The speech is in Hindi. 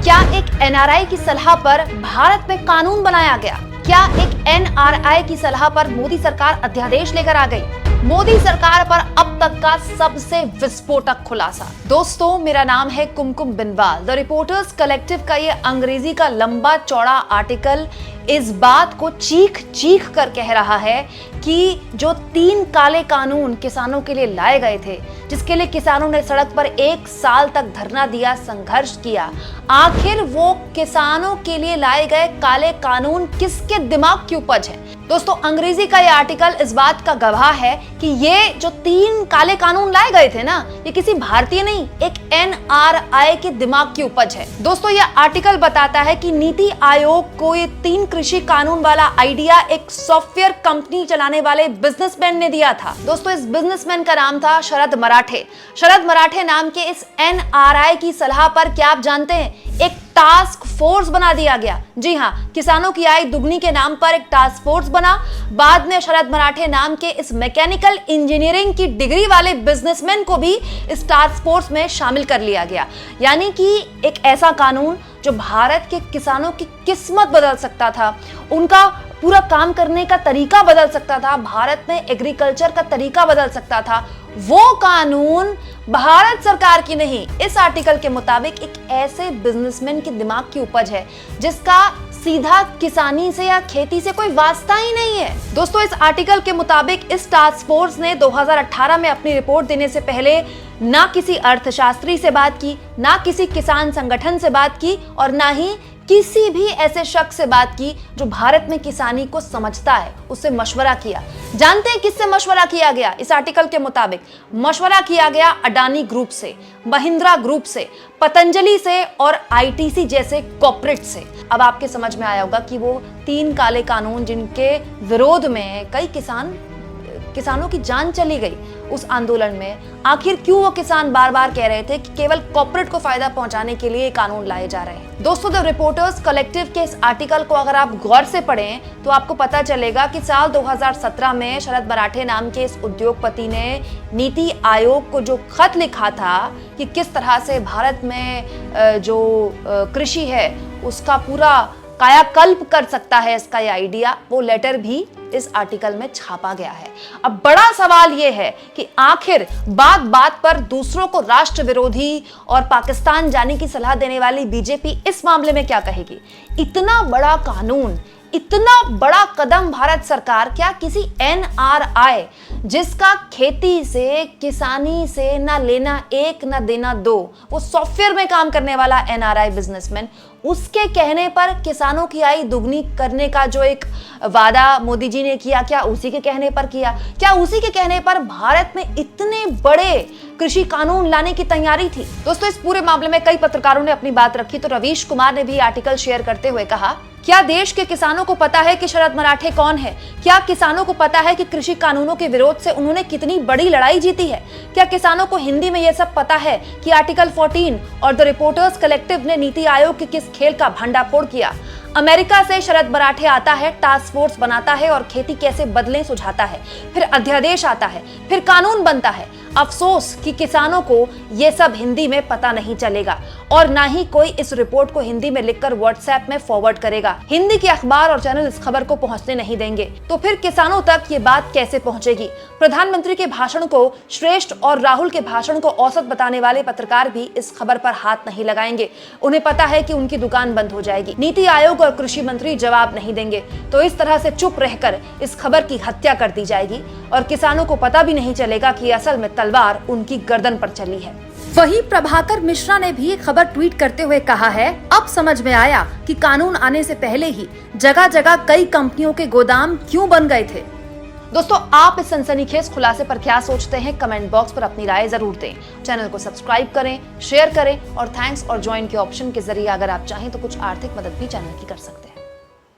क्या एक एनआरआई की सलाह पर भारत में कानून बनाया गया? क्या एक एनआरआई की सलाह पर मोदी सरकार अध्यादेश लेकर आ गई? मोदी सरकार पर अब तक का सबसे विस्फोटक खुलासा। दोस्तों, मेरा नाम है कुमकुम बिनवाल। द रिपोर्टर्स कलेक्टिव का ये अंग्रेजी का लंबा चौड़ा आर्टिकल इस बात को चीख चीख कर कह रहा है कि जो 3 काले कानून किसानों के लिए लाए गए थे, जिसके लिए किसानों ने सड़क पर 1 साल तक धरना दिया, संघर्ष किया, आखिर वो किसानों के लिए लाए गए काले कानून किसके दिमाग की उपज है? दोस्तों, अंग्रेजी का ये आर्टिकल इस बात का गवाह है कि ये जो 3 काले कानून लाए गए थे ना, ये किसी भारतीय नहीं, एक एनआरआई के दिमाग की उपज है। दोस्तों, ये आर्टिकल बताता है कि नीति आयोग को ये 3 कृषि कानून वाला आइडिया एक सॉफ्टवेयर कंपनी चलाने वाले बिजनेसमैन ने दिया था। दोस्तों, इस बिजनेसमैन का नाम था शरद मराठे। शरद मराठे नाम के इस एनआरआई की सलाह पर क्या आप जानते हैं, एक टास्क फोर्स बना दिया गया। जी हाँ, किसानों की आय दुगनी के नाम पर एक टास्क फोर्स बना। बाद में शरद मराठे नाम के इस मैकेनिकल इंजीनियरिंग की डिग्री वाले बिजनेसमैन को भी इस टास्क फोर्स में शामिल कर लिया गया। यानी कि एक ऐसा कानून जो भारत के किसानों की किस्मत बदल सकता था, उनका पूरा काम करने का तरीका बदल सकता था, भारत में एग्रीकल्चर का तरीका बदल सकता था, वो कानून भारत सरकार की नहीं, इस आर्टिकल के मुताबिक एक ऐसे बिजनेसमैन के दिमाग की उपज है जिसका सीधा किसानी से या खेती से कोई वास्ता ही नहीं है। दोस्तों, इस आर्टिकल के मुताबिक इस टास्क फोर्स ने 2018 में अपनी रिपोर्ट देने से पहले ना किसी अर्थशास्त्री से बात की, ना किसी किसान संगठन से बात की और ना ही किसी भी ऐसे शख्स से बात की जो भारत में किसानी को समझता है, उससे मशवरा किया। जानते हैं किससे मशवरा किया गया? इस आर्टिकल के मुताबिक मशवरा किया गया अडानी ग्रुप से, महिंद्रा ग्रुप से, पतंजलि से और आईटीसी जैसे कॉर्पोरेट से। अब आपके समझ में आया होगा कि वो 3 काले कानून जिनके विरोध में कई किसानों की जान चली गई उस आंदोलन में, आखिर क्यों वो किसान बार बार कह रहे थे कि केवल कॉर्पोरेट को फायदा पहुंचाने के लिए कानून लाए जा रहे हैं। दोस्तों, द रिपोर्टर्स कलेक्टिव के इस आर्टिकल को अगर आप गौर से पढ़ें तो आपको पता चलेगा कि साल 2017 में शरद मराठे नाम के इस उद्योगपति ने नीति आयोग को जो खत लिखा था कि किस तरह से भारत में जो कृषि है उसका पूरा कायाकल्प कर सकता है इसका ये आइडिया, वो लेटर भी इस आर्टिकल में छापा गया है। अब बड़ा सवाल यह है कि आखिर बात बात पर दूसरों को राष्ट्र विरोधी और पाकिस्तान जाने की सलाह देने वाली बीजेपी इस मामले में क्या कहेगी? इतना बड़ा कानून, इतना बड़ा कदम भारत सरकार क्या किसी एनआरआई जिसका खेती से, किसानी से ना लेना एक ना देना दो, वो सॉफ्टवेयर में काम करने वाला एनआरआई बिजनेसमैन, उसके कहने पर किसानों की आय दुगनी करने का जो एक वादा मोदी जी ने किया, क्या उसी के कहने पर किया? क्या उसी के कहने पर भारत में इतने बड़े कृषि कानून लाने की तैयारी थी? दोस्तों, इस पूरे मामले में कई पत्रकारों ने अपनी बात रखी, तो रवीश कुमार ने भी आर्टिकल शेयर करते हुए कहा, क्या देश के किसानों को पता है कि शरद मराठे कौन है? क्या किसानों को पता है कि कृषि कानूनों के विरोध से उन्होंने कितनी बड़ी लड़ाई जीती है? क्या किसानों को हिंदी में यह सब पता है कि आर्टिकल 14 और द रिपोर्टर्स कलेक्टिव ने नीति आयोग के किस खेल का भंडाफोड़ किया? अमेरिका से शरद मराठे आता है, टास्क फोर्स बनाता है और खेती कैसे बदलें सुझाता है, फिर अध्यादेश आता है, फिर कानून बनता है। अफसोस कि किसानों को यह सब हिंदी में पता नहीं चलेगा और ना ही कोई इस रिपोर्ट को हिंदी में लिखकर व्हाट्सएप में फॉरवर्ड करेगा। हिंदी के अखबार और चैनल इस खबर को पहुंचने नहीं देंगे, तो फिर किसानों तक ये बात कैसे पहुंचेगी? प्रधानमंत्री के भाषण को श्रेष्ठ और राहुल के भाषण को औसत बताने वाले पत्रकार भी इस खबर पर हाथ नहीं लगाएंगे। उन्हें पता है कि उनकी दुकान बंद हो जाएगी। नीति आयोग और कृषि मंत्री जवाब नहीं देंगे, तो इस तरह से चुप रहकर इस खबर की हत्या कर दी जाएगी और किसानों को पता भी नहीं चलेगा कि असल में तलवार उनकी गर्दन पर चली है। वहीं प्रभाकर मिश्रा ने भी एक खबर ट्वीट करते हुए कहा है, अब समझ में आया कि कानून आने से पहले ही जगह जगह कई कंपनियों के गोदाम क्यों बन गए थे। दोस्तों, आप इस सनसनीखेज खुलासे पर क्या सोचते हैं? कमेंट बॉक्स पर अपनी राय जरूर दें। चैनल को सब्सक्राइब करें, शेयर करें और थैंक्स और ज्वाइन के ऑप्शन के जरिए अगर आप चाहें तो कुछ आर्थिक मदद भी चैनल की कर सकते हैं।